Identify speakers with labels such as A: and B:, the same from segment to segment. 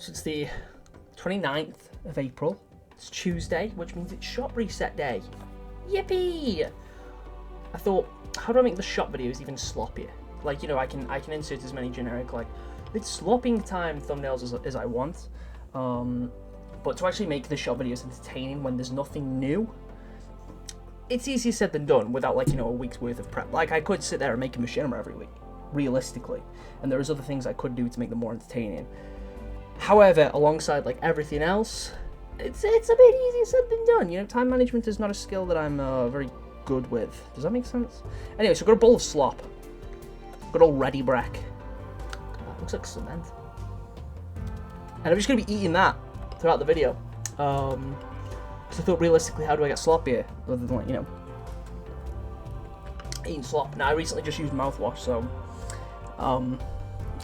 A: So it's the 29th of April. It's Tuesday, which means it's shop reset day. Yippee! I thought, how do I make the shop videos even sloppier? Like, you know, I can insert as many generic, like, it's slopping time thumbnails as I want. But to actually make the shop videos entertaining when there's nothing new, it's easier said than done without, like, you know, a week's worth of prep. Like, I could sit there and make a machinima every week, realistically. And there's other things I could do to make them more entertaining. However, alongside, like, everything else, it's a bit easier said than done. You know, time management is not a skill that I'm very good with. Does that make sense? Anyway, so I've got a bowl of slop. Good old ready brack. That looks like cement. And I'm just going to be eating that throughout the video. Because I thought, realistically, how do I get sloppier? Other than, like, you know, eating slop. Now, I recently just used mouthwash, so,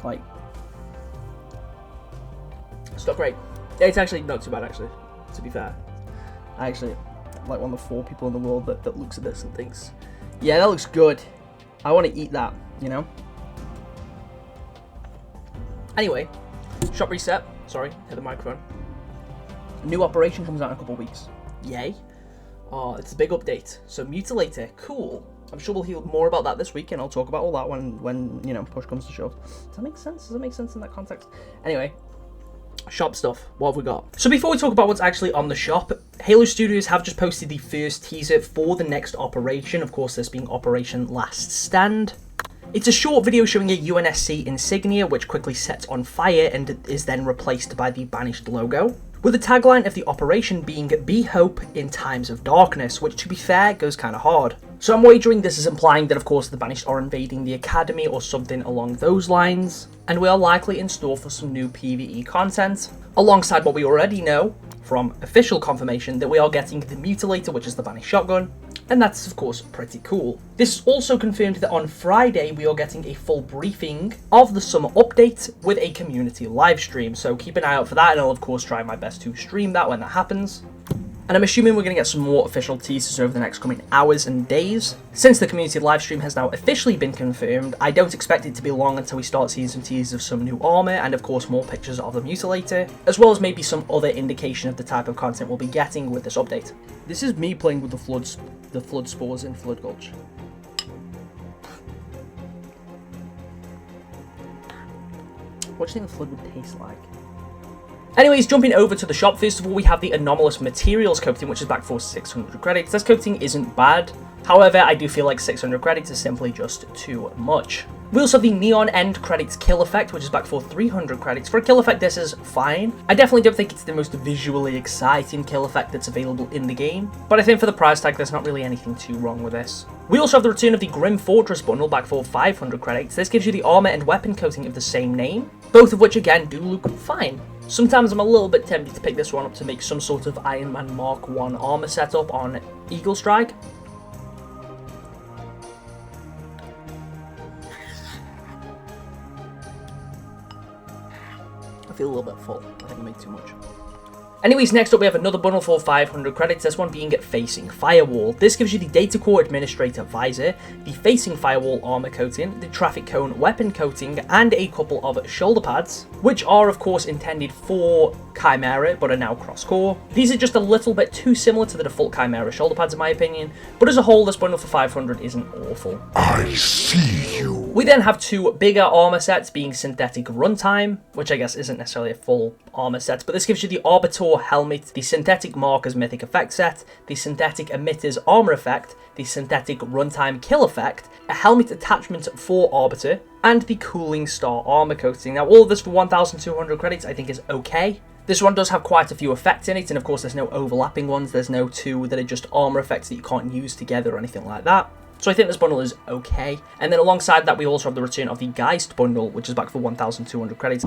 A: like, it's not great. It's actually not too bad, actually, to be fair. I actually like one of the 4 people in the world that looks at this and thinks, yeah, that looks good. I want to eat that, you know? Anyway, shop reset. Sorry, hit the microphone. A new operation comes out in a couple of weeks. Yay. It's a big update. So Mutilator, cool. I'm sure we'll hear more about that this week, and I'll talk about all that when you know, push comes to shove. Does that make sense? Does that make sense in that context? Anyway, shop stuff. What have we got? So before we talk about what's actually on the shop, Halo Studios have just posted the first teaser for the next operation. Of course, this being Operation Last Stand. It's a short video showing a UNSC insignia which quickly sets on fire and is then replaced by the banished logo, with the tagline of the operation being "Be Hope in Times of Darkness," which, to be fair, goes kind of hard. So I'm wagering this is implying that, of course, the banished are invading the academy or something along those lines, and we are likely in store for some new PvE content, alongside what we already know from official confirmation that we are getting the Mutilator, which is the banished shotgun, and that's, of course, pretty cool. This is also confirmed that on Friday we are getting a full briefing of the summer update with a community live stream, so keep an eye out for that, and I'll, of course, try my best to stream that when that happens. And I'm assuming we're going to get some more official teasers over the next coming hours and days. Since the community livestream has now officially been confirmed, I don't expect it to be long until we start seeing some teasers of some new armor and, of course, more pictures of the Mutilator, as well as maybe some other indication of the type of content we'll be getting with this update. This is me playing with the flood spores in Flood Gulch. What do you think the flood would taste like? Anyways, jumping over to the shop, first of all, we have the Anomalous Materials coating, which is back for 600 credits. This coating isn't bad. However, I do feel like 600 credits is simply just too much. We also have the Neon End Credits Kill Effect, which is back for 300 credits. For a kill effect, this is fine. I definitely don't think it's the most visually exciting kill effect that's available in the game, but I think for the price tag, there's not really anything too wrong with this. We also have the return of the Grim Fortress bundle, back for 500 credits. This gives you the armor and weapon coating of the same name, both of which, again, do look fine. Sometimes I'm a little bit tempted to pick this one up to make some sort of Iron Man Mark 1 armor setup on Eagle Strike. I feel a little bit full. I think I made too much. Anyways, next up we have another bundle for 500 credits, this one being Facing Firewall. This gives you the Data Core Administrator Visor, the Facing Firewall Armor Coating, the Traffic Cone Weapon Coating, and a couple of shoulder pads, which are of course intended for Chimera, but are now cross-core. These are just a little bit too similar to the default Chimera shoulder pads in my opinion, but as a whole this bundle for 500 isn't awful.
B: I see you.
A: We then have 2 bigger armor sets being Synthetic Runtime, which I guess isn't necessarily a full armor set, but this gives you the Arbiter Helmet, the Synthetic Markers Mythic Effect set, the Synthetic Emitters Armor Effect, the Synthetic Runtime Kill Effect, a helmet attachment for Arbiter, and the Cooling Star Armor Coating. Now all of this for 1,200 credits I think is okay. This one does have quite a few effects in it, and of course there's no overlapping ones, there's no 2 that are just armor effects that you can't use together or anything like that. So I think this bundle is okay. And then alongside that we also have the return of the Guist bundle, which is back for 1,200 credits.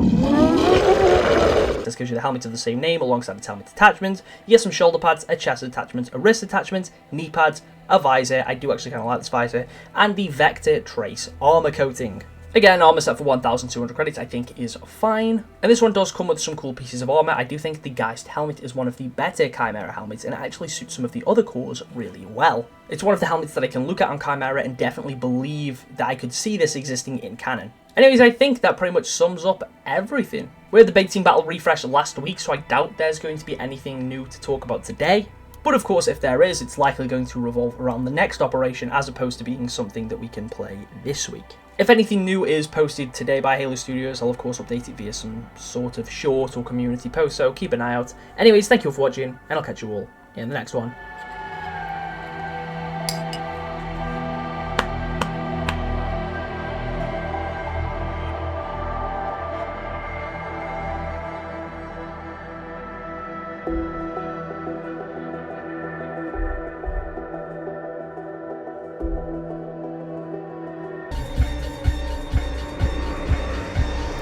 A: This gives you the helmet of the same name alongside its helmet attachment. You get some shoulder pads, a chest attachment, a wrist attachment, knee pads, a visor, I do actually kind of like this visor, and the Vector Trace Armor Coating. Again, armor set for 1,200 credits I think is fine. And this one does come with some cool pieces of armor. I do think the Guist helmet is one of the better Chimera helmets, and it actually suits some of the other cores really well. It's one of the helmets that I can look at on Chimera and definitely believe that I could see this existing in canon. Anyways, I think that pretty much sums up everything. We had the big team battle refresh last week, so I doubt there's going to be anything new to talk about today. But of course, if there is, it's likely going to revolve around the next operation as opposed to being something that we can play this week. If anything new is posted today by Halo Studios, I'll of course update it via some sort of short or community post, so keep an eye out. Anyways, thank you all for watching, and I'll catch you all in the next one.